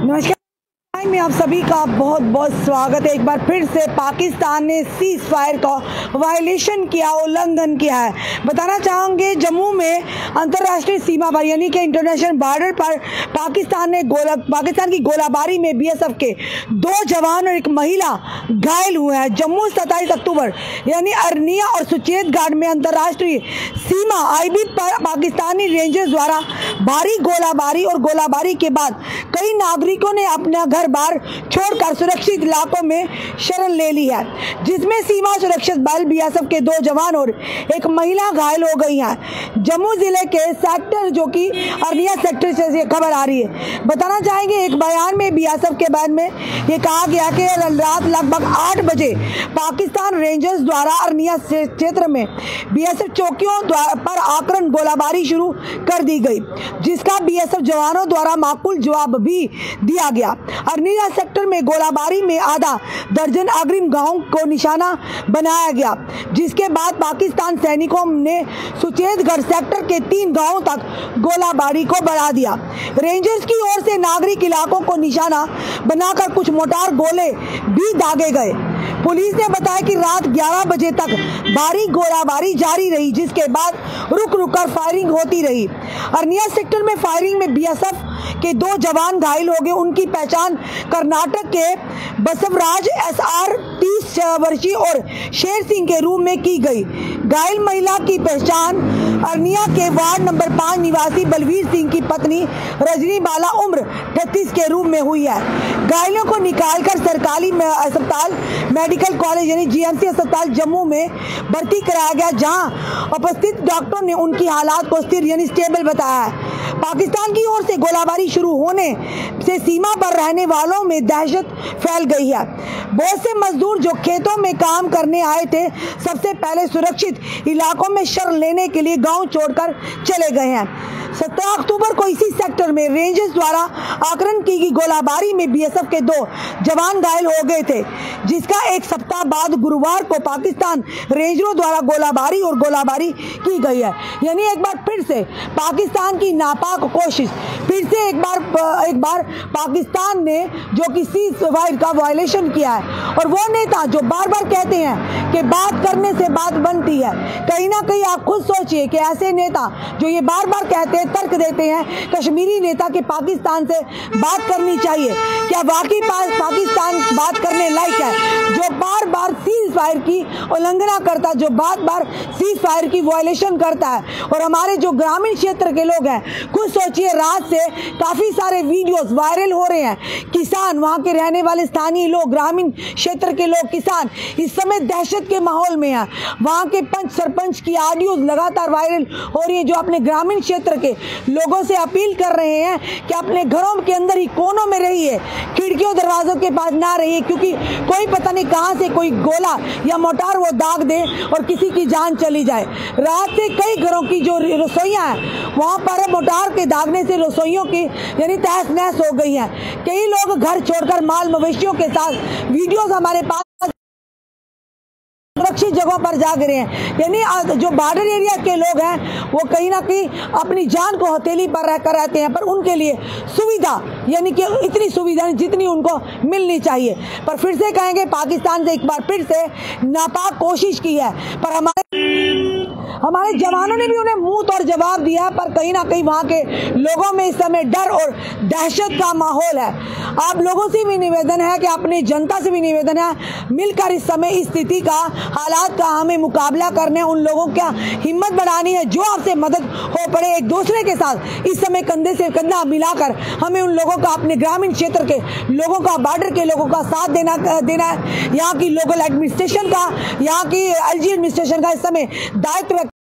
नमस्कार में आप सभी का बहुत बहुत स्वागत है। एक बार फिर से पाकिस्तान ने सीज फायर का वायलेशन किया, उल्लंघन किया है। बताना चाहूँगे जम्मू में अंतर्राष्ट्रीय सीमा पर यानी कि इंटरनेशनल बॉर्डर पर पाकिस्तान की गोलाबारी में बीएसएफ के 2 जवान और 1 महिला घायल हुए हैं। जम्मू 27 अक्टूबर यानी अरनिया और सुचेत घाट में अंतर्राष्ट्रीय सीमा आईबी पर पाकिस्तानी रेंजर्स द्वारा भारी गोलाबारी के बाद कई नागरिकों ने अपना घर बार छोड़कर सुरक्षित इलाकों में शरण ले ली है, जिसमें सीमा सुरक्षा बल बीएसएफ के 2 जवान और 1 महिला घायल हो गई हैं। जम्मू जिले के सेक्टर जो कि अरनिया सेक्टर से खबर आ रही है। बताना चाहेंगे एक बयान में बीएसएफ के बयान में ये कहा गया कि रात लगभग 8 बजे पाकिस्तान रेंजर्स द्वारा अरनिया क्षेत्र में बीएसएफ चौकियों पर आक्रमण गोलाबारी शुरू कर दी गई, जिसका बीएसएफ जवानों द्वारा माकूल जवाब भी दिया गया। अरनिया सेक्टर में गोलाबारी में आधा दर्जन अग्रिम गांवों को निशाना बनाया गया, जिसके बाद पाकिस्तान सैनिकों ने सुचेतगढ़ सेक्टर के 3 गांवों तक गोलाबारी को बढ़ा दिया। रेंजर्स की ओर से नागरिक इलाकों को निशाना बनाकर कुछ मोर्टार गोले भी दागे गए। पुलिस ने बताया कि रात 11 बजे तक भारी गोलाबारी जारी रही, जिसके बाद रुक कर फायरिंग होती रही। अरनिया सेक्टर में फायरिंग में बीएसएफ के 2 जवान घायल हो गए। उनकी पहचान कर्नाटक के बसवराज एसआर 30 वर्षीय और शेर सिंह के रूप में की गई। घायल महिला की पहचान अरनिया के वार्ड नंबर 5 निवासी बलवीर सिंह की पत्नी रजनी बाला उम्र 38 के रूप में हुई है। घायलों को निकालकर सरकारी अस्पताल मेडिकल कॉलेज यानी जीएमसी अस्पताल जम्मू में भर्ती कराया गया, जहां उपस्थित डॉक्टरों ने उनकी हालात को स्थिर यानी स्टेबल बताया है। पाकिस्तान की ओर से गोलाबारी शुरू होने से सीमा पर रहने वालों में दहशत फैल गई है। बहुत से मजदूर जो खेतों में काम करने आए थे, सबसे पहले सुरक्षित इलाकों में शरण लेने के लिए गांव छोड़कर चले गए हैं। 17 अक्टूबर को इसी सेक्टर में रेंजर्स द्वारा आक्रमण की गई गोलाबारी में बीएसएफ के 2 जवान घायल हो गए थे, जिसका 1 सप्ताह बाद गुरुवार को पाकिस्तान रेंजरों द्वारा गोलाबारी की गई है। यानी एक बार फिर से पाकिस्तान की नापाक कोशिश, फिर से एक बार पाकिस्तान ने जो कि सीज फायर का वायलेशन किया है। और वो नेता जो बार बार कहते हैं कि बात करने से बात बनती है, कहीं ना कहीं आप खुद सोचिए कि ऐसे नेता जो ये बार बार कहते हैं, तर्क देते हैं कश्मीरी नेता के पाकिस्तान से बात करनी चाहिए, क्या वाकई पाकिस्तान बात करने लायक है, जो बार बार सीज फायर की उल्लंघना करता है, जो बार बार सीज फायर की वायलेशन करता है। और हमारे जो ग्रामीण क्षेत्र के लोग हैं, खुद सोचिए रात से काफी सारे वीडियोस वायरल हो रहे हैं। किसान, वहां के रहने वाले स्थानीय लोग, ग्रामीण क्षेत्र के लोग, किसान इस समय दहशत के माहौल में है। वहां के पंच सरपंच की ऑडियो लगातार वायरल हो रही है, जो अपने ग्रामीण क्षेत्र के लोगों से अपील कर रहे हैं कि अपने घरों के अंदर ही कोनों में रहिए, खिड़कियों दरवाजों के पास ना रहिए, क्योंकि कोई पता नहीं कहां से कोई गोला या मोटार वो दाग दे और किसी की जान चली जाए। रात से कई घरों की जो रसोइयां हैं, वहां पर मोटार के दागने से रसोइयों की यानी तहस नहस हो गई है। कई लोग घर छोड़कर माल मवेशियों के साथ वीडियोस हमारे पास सुरक्षित जगहों पर जाग रहे हैं। यानी जो बॉर्डर एरिया के लोग हैं, वो कहीं ना कहीं अपनी जान को हथेली पर रहकर रहते हैं, पर उनके लिए सुविधा यानी कि इतनी सुविधा जितनी उनको मिलनी चाहिए। पर फिर से कहेंगे पाकिस्तान से एक बार फिर से नापाक कोशिश की है, पर हमारे जवानों ने भी उन्हें मुंह तोड़ जवाब दिया, पर कहीं ना कहीं वहां के लोगों में इस समय डर और दहशत का माहौल है। आप लोगों से भी निवेदन है कि अपनी जनता से भी निवेदन है, मिलकर इस समय इस स्थिति का, हालात का हमें मुकाबला करने, उन लोगों का हिम्मत बढ़ानी है जो आपसे मदद हो पड़े। एक दूसरे के साथ इस समय कंधे से कंधा मिलाकर हमें उन लोगों का, अपने ग्रामीण क्षेत्र के लोगों का, बॉर्डर के लोगों का साथ देना है। यहाँ की लोकल एडमिनिस्ट्रेशन का, यहाँ की एलजी एडमिनिस्ट्रेशन का इस समय दायित्व